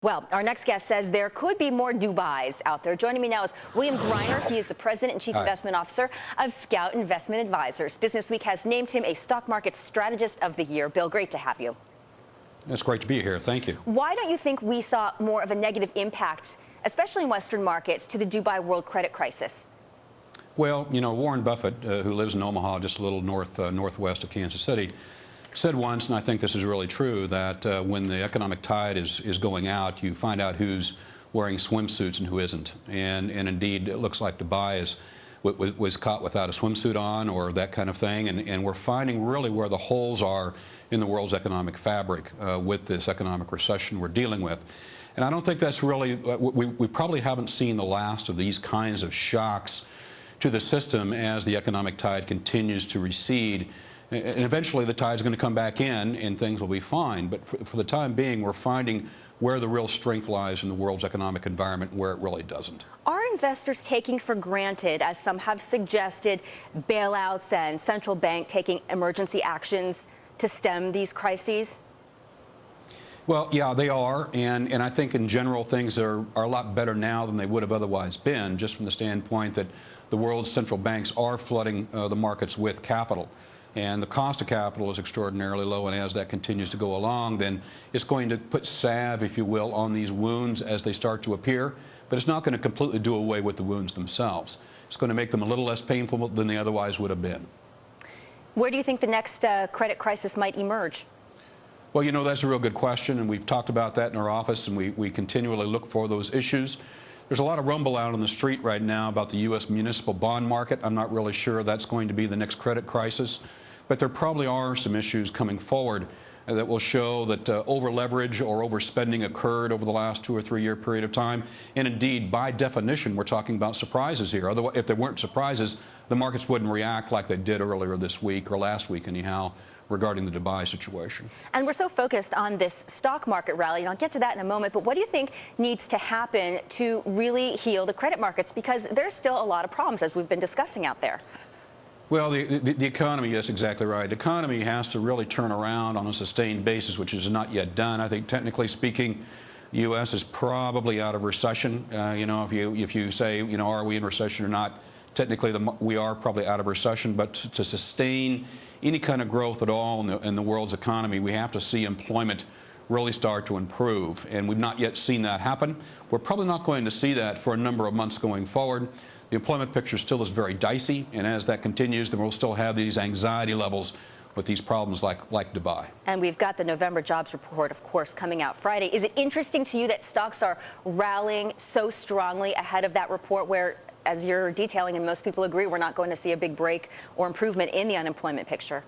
Well, our next guest says there could be more Dubais out there. Joining me now is William Greiner. He is the President and Chief Investment Officer of Scout Investment Advisors. Business Week has named him a stock market strategist of the year. Bill, great to have you. It's great to be here. Thank you. Why don't you think we saw more of a negative impact, especially in Western markets, to the Dubai world credit crisis? Well, you know, Warren Buffett, who lives in Omaha, just a little northwest of Kansas City, said once, and I think this is really true, that when the economic tide is going out, you find out who's wearing swimsuits and who isn't. And indeed, it looks like Dubai was caught without a swimsuit on or that kind of thing. And we're finding really where the holes are in the world's economic fabric with this economic recession we're dealing with. And I don't think that's really, we probably haven't seen the last of these kinds of shocks to the system as the economic tide continues to recede. And eventually the tide's going to come back in and things will be fine. But for the time being, we're finding where the real strength lies in the world's economic environment and where it really doesn't. Are investors taking for granted, as some have suggested, bailouts and central bank taking emergency actions to stem these crises? Well, yeah, they are. And I think in general things are a lot better now than they would have otherwise been, just from the standpoint that the world's central banks are flooding the markets with capital. And the cost of capital is extraordinarily low, and as that continues to go along, then it's going to put salve, if you will, on these wounds as they start to appear, but it's not going to completely do away with the wounds themselves. It's going to make them a little less painful than they otherwise would have been. Where do you think the next credit crisis might emerge? Well, you know, that's a real good question, and we've talked about that in our office, and we continually look for those issues. There's a lot of rumble out on the street right now about the U.S. municipal bond market. I'm not really sure that's going to be the next credit crisis, but there probably are some issues coming forward that will show that over-leverage or overspending occurred over the last 2 or 3 year period of time. And indeed, by definition, we're talking about surprises here. Otherwise, if there weren't surprises, the markets wouldn't react like they did earlier this week, or last week anyhow, regarding the Dubai situation. And we're so focused on this stock market rally, and I'll get to that in a moment, but what do you think needs to happen to really heal the credit markets? Because there's still a lot of problems, as we've been discussing out there. Well, the economy, yes, exactly right. The economy has to really turn around on a sustained basis, which is not yet done. I think technically speaking, the U.S. is probably out of recession. You know, if you say, you know, are we in recession or not, technically we are probably out of recession, but to sustain any kind of growth at all in the world's economy, we have to see employment really start to improve. And we've not yet seen that happen. We're probably not going to see that for a number of months going forward. The employment picture still is very dicey, and as that continues, then we'll still have these anxiety levels with these problems like Dubai. And we've got the November jobs report, of course, coming out Friday. Is it interesting to you that stocks are rallying so strongly ahead of that report where, as you're detailing, and most people agree, we're not going to see a big break or improvement in the unemployment picture?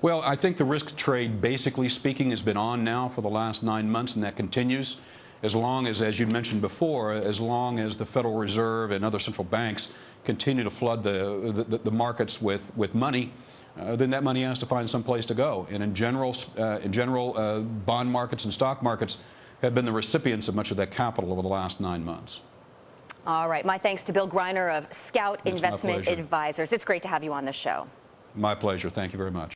Well, I think the risk trade, basically speaking, has been on now for the last 9 months, and that continues. As long as you mentioned before, as long as the Federal Reserve and other central banks continue to flood the markets with money, then that money has to find some place to go. And in general, bond markets and stock markets have been the recipients of much of that capital over the last 9 months. All right. My thanks to Bill Greiner of Scout Investment Advisors. It's great to have you on the show. My pleasure. Thank you very much.